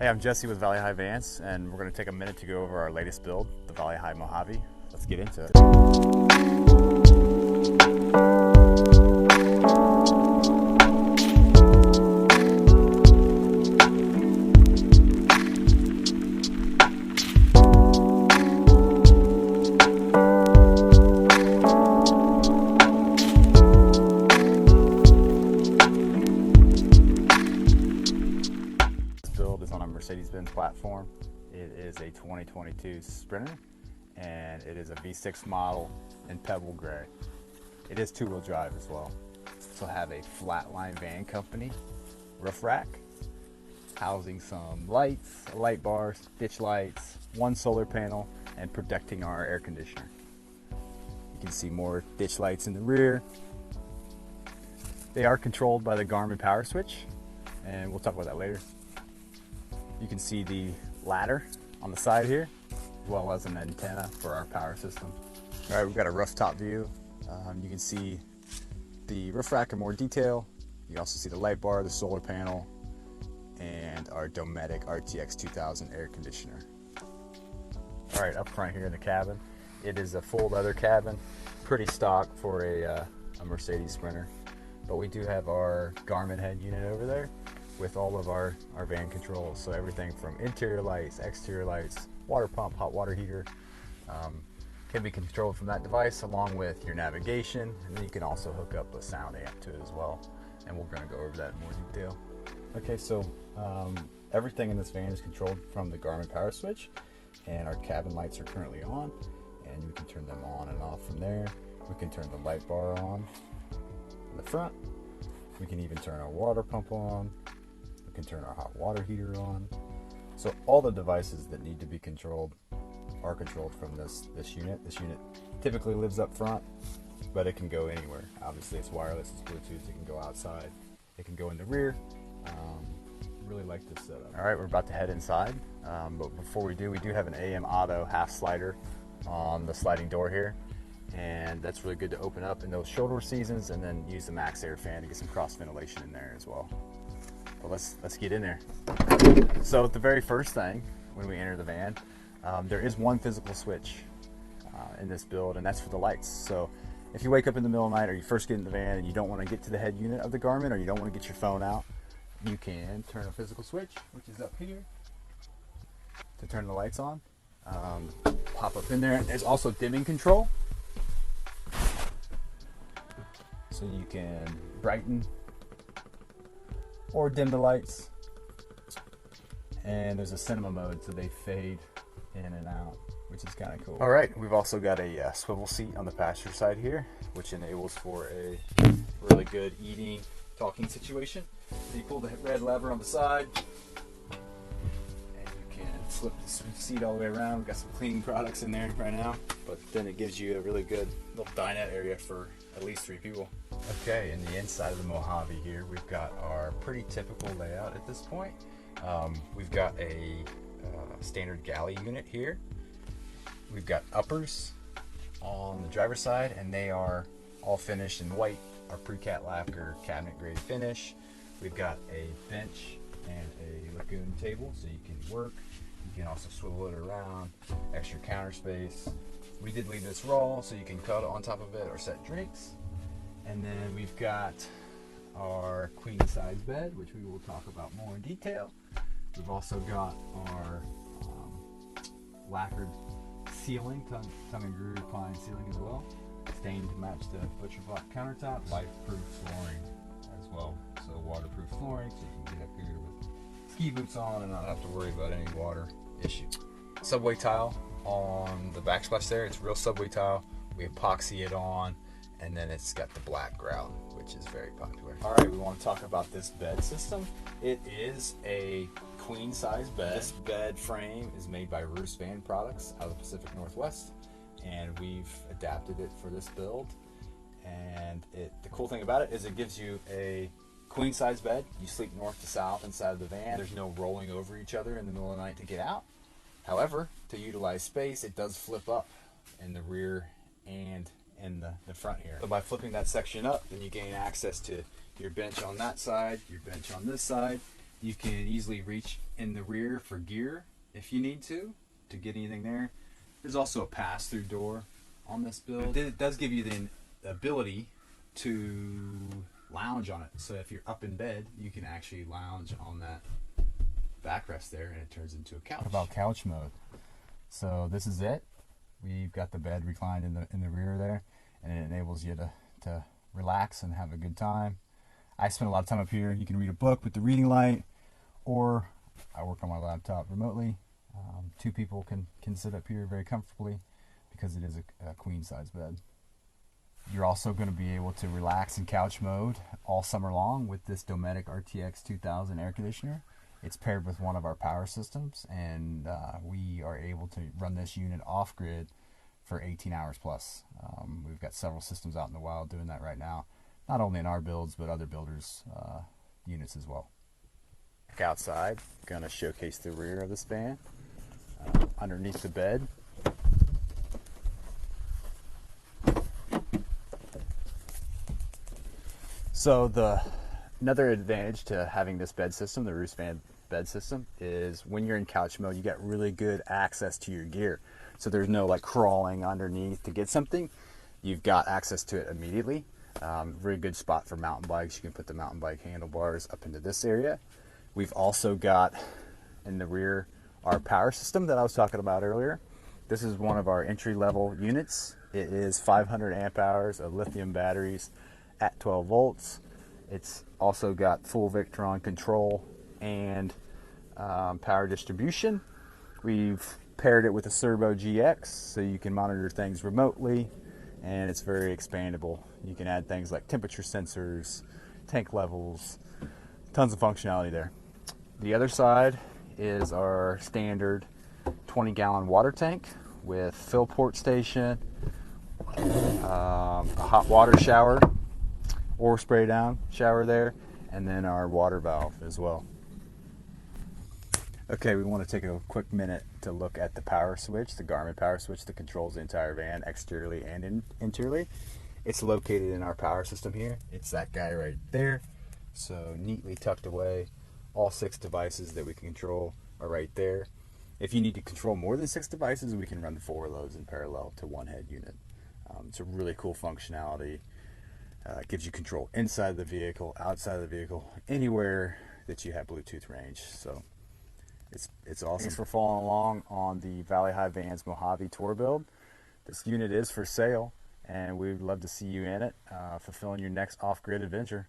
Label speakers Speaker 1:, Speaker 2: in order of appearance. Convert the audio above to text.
Speaker 1: Hey, I'm Jesse with Valley Hi Vans, and we're going to take a minute to go over our latest build, the Valley Hi Mojave. Let's get into it. Build is on a Mercedes-Benz platform. It is a 2022 Sprinter, and it is a V6 model in pebble gray. It is two-wheel drive as well. So have a flatline van company roof rack, housing some lights, light bars, ditch lights, one solar panel, and protecting our air conditioner. You can see more ditch lights in the rear. They are controlled by the Garmin power switch, and we'll talk about that later. You can see the ladder on the side here, as well as an antenna for our power system. All right, we've got a rooftop view. You can see the roof rack in more detail. You can also see the light bar, the solar panel, and our Dometic RTX 2000 air conditioner. All right, up front here in the cabin, it is a full leather cabin, pretty stock for a Mercedes Sprinter. But we do have our Garmin head unit over there with all of our van controls. So everything from interior lights, exterior lights, water pump, hot water heater, can be controlled from that device, along with your navigation. And then you can also hook up a sound amp to it as well. And we're gonna go over that in more detail. Okay, so everything in this van is controlled from the Garmin power switch, and our cabin lights are currently on, and we can turn them on and off from there. We can turn the light bar on in the front. We can even turn our water pump on. We can turn our hot water heater on. So all the devices that need to be controlled are controlled from this unit. This unit typically lives up front, but it can go anywhere. Obviously it's wireless, it's Bluetooth, it can go outside, it can go in the rear. Really like this setup. All right, we're about to head inside, but before we do have an AM auto half slider on the sliding door here, and that's really good to open up in those shoulder seasons, and then use the max air fan to get some cross ventilation in there as well. But let's get in there. So the very first thing when we enter the van, there is one physical switch in this build, and that's for the lights. So if you wake up in the middle of the night, or you first get in the van and you don't want to get to the head unit of the Garmin, or you don't want to get your phone out, you can turn a physical switch, which is up here, to turn the lights on. Pop up in there. There's also dimming control, so you can brighten or dim the lights. And there's a cinema mode, so they fade in and out, which is kind of cool. All right, we've also got a swivel seat on the passenger side here, which enables for a really good eating, talking situation. So you pull the red lever on the side, and you can flip the seat all the way around. We've got some cleaning products in there right now, but then it gives you a really good little dinette area for at least 3 people. Okay, in the inside of the Mojave here, we've got our pretty typical layout at this point. We've got a standard galley unit here. We've got uppers on the driver's side, and they are all finished in white, our pre-cat lacquer cabinet grade finish. We've got a bench and a lagoon table, so you can work. You can also swivel it around, extra counter space. We did leave this raw, so you can cut on top of it or set drinks. And then we've got our queen size bed, which we will talk about more in detail. We've also got our lacquered ceiling, tongue and groove pine ceiling as well, stained to match the butcher block countertop, life-proof flooring as well, so waterproof flooring, so you can get up here with ski boots on and not have to worry about any water issues. Subway tile on the backsplash there, it's real subway tile. We epoxy it on, and then it's got the black grout, which is very popular. All right, we want to talk about this bed system. It is a queen size bed. This bed frame is made by Roos Van Products out of the Pacific Northwest, and we've adapted it for this build. And the cool thing about it is it gives you a queen size bed. You sleep north to south inside of the van. There's no rolling over each other in the middle of the night to get out. However, to utilize space, it does flip up in the rear and in the front here. So by flipping that section up, then you gain access to your bench on that side, your bench on this side, You can easily reach in the rear for gear if you need to get anything there. There's also a pass-through door on this build. It does give you the ability to lounge on it. So if you're up in bed, you can actually lounge on that backrest there, and it turns into a couch. What about couch mode? So this is it. We've got the bed reclined in the rear there, and it enables you to relax and have a good time. I spend a lot of time up here. You can read a book with the reading light, or I work on my laptop remotely. Two people can sit up here very comfortably because it is a queen size bed. You're also going to be able to relax in couch mode all summer long with this Dometic RTX 2000 air conditioner. It's paired with one of our power systems, and we are able to run this unit off-grid for 18 hours plus. We've got several systems out in the wild doing that right now, not only in our builds, but other builders' units as well. Back outside, going to showcase the rear of this van. Underneath the bed, so another advantage to having this bed system, the Roost Van bed system, is when you're in couch mode, you get really good access to your gear. So there's no like crawling underneath to get something. You've got access to it immediately. Very good spot for mountain bikes. You can put the mountain bike handlebars up into this area. We've also got in the rear our power system that I was talking about earlier. This is one of our entry-level units. It is 500 amp hours of lithium batteries at 12 volts. It's also got full Victron control and power distribution. We've paired it with a Servo GX so you can monitor things remotely, and it's very expandable. You can add things like temperature sensors, tank levels, tons of functionality there. The other side is our standard 20-gallon water tank with fill port station, a hot water shower or spray down shower there, and then our water valve as well. Okay, we want to take a quick minute to look at the power switch, the Garmin power switch that controls the entire van exteriorly and interiorly. It's located in our power system here. It's that guy right there. So neatly tucked away. All 6 devices that we can control are right there. If you need to control more than 6 devices, we can run 4 of those in parallel to one head unit. It's a really cool functionality. It gives you control inside the vehicle, outside of the vehicle, anywhere that you have Bluetooth range. So it's awesome. Thanks for following along on the Valley Hi Vans Mojave tour build. This unit is for sale, and we'd love to see you in it, fulfilling your next off-grid adventure.